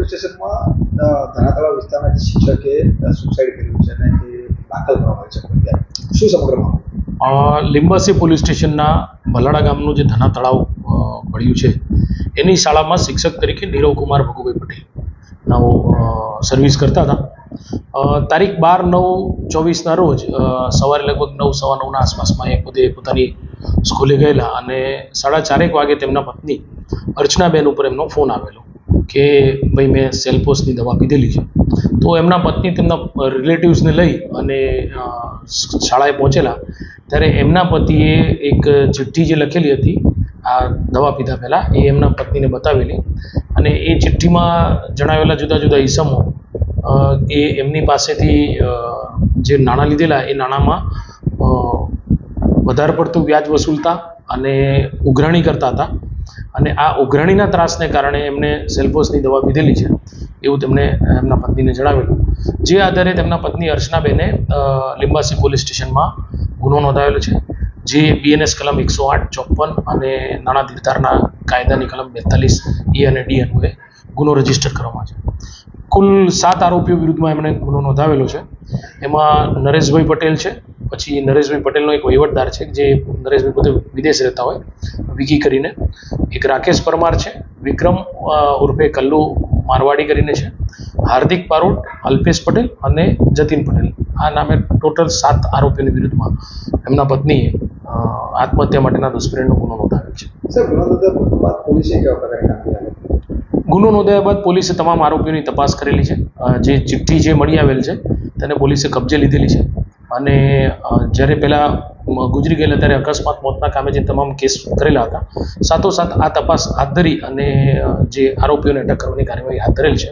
Police સ્ટેશનમાં ધનાતળા વિસ્તારના જે શિક્ષકે સુસાઇડ કર્યું છે અને જે દાખલ કરવામાં આવી છે ફરિયાદ, શું સમગ્ર મામલો? લિંબાસી પોલીસ સ્ટેશનના ભલાડા ગામનું જે ધના તળાવ પડ્યું છે એની શાળામાં શિક્ષક તરીકે નીરવ કુમાર ભગુભાઈ પટેલ નાઓ સર્વિસ કરતા હતા. તારીખ 12/9/24ના રોજ સવારે લગભગ 9:15 આસપાસમાં એ પોતે પોતાની સ્કૂલે ગયેલા અને 4:30 વાગે તેમના પત્ની અર્ચનાબેન ઉપર એમનો ફોન આવેલો કે ભાઈ મેં સેલ્ફોસની દવા પીધેલી છે. તો એમના પત્ની તેમના રિલેટિવ્સને લઈ અને શાળાએ પહોંચેલા ત્યારે એમના પતિએ એક ચિઠ્ઠી જે લખેલી હતી આ દવા પીધા પહેલાં એ એમના પત્નીને બતાવેલી અને એ ચિઠ્ઠીમાં જણાવેલા જુદા જુદા ઈસમો એ એમની પાસેથી જે નાણાં લીધેલા એ નાણાંમાં વધારે પડતું વ્યાજ વસૂલતા અને ઉઘરાણી કરતા હતા અને આ ઉઘરાણીના ત્રાસને કારણે એમને સેલ્ફોસની દવા પીધેલી છે એવું તેમણે એમના પત્નીને જણાવેલું. જે આધારે તેમના પત્ની અર્ચનાબેને લિંબાસી પોલીસ સ્ટેશનમાં ગુનો નોંધાવેલો છે, જે BNS કલમ 108, 54 અને નાણાં ધીરધારના કાયદાની કલમ 42 E અને D અન્વયે ગુનો રજીસ્ટર કરવામાં છે. કુલ 7 આરોપીઓ વિરુદ્ધમાં એમણે ગુનો નોંધાવેલો છે. એમાં નરેશભાઈ પટેલ છે, પછી નરેશભાઈ પટેલનો એક વહીવટદાર છે જે નરેશભાઈ પોતે વિદેશ રહેતા હોય, વિકી કરીને, એક રાકેશ પરમાર છે, વિક્રમ ઉર્ફે કલ્લુ મારવાડી કરીને છે, હાર્દિક પારોટ, અલ્પેશ પટેલ અને જતીન પટેલ, આ નામે ટોટલ 7 આરોપીઓની વિરુદ્ધમાં એમના પત્નીએ આત્મહત્યા માટેના દુષ્પ્રેરણનો ગુનો નોંધાવેલ છે. ગુનો નોંધાયા બાદ પોલીસે તમામ આરોપીઓની તપાસ કરેલી છે. જે ચિઠ્ઠી જે મળી આવેલ છે તેને પોલીસે કબજે લીધેલી છે અને જ્યારે પહેલાં ગુજરી ગયેલા ત્યારે અકસ્માત મોતના કામે જે તમામ કેસ કરેલા હતા, સાથોસાથ આ તપાસ હાથ ધરી અને જે આરોપીઓને અટક કરવાની કાર્યવાહી હાથ ધરેલ છે.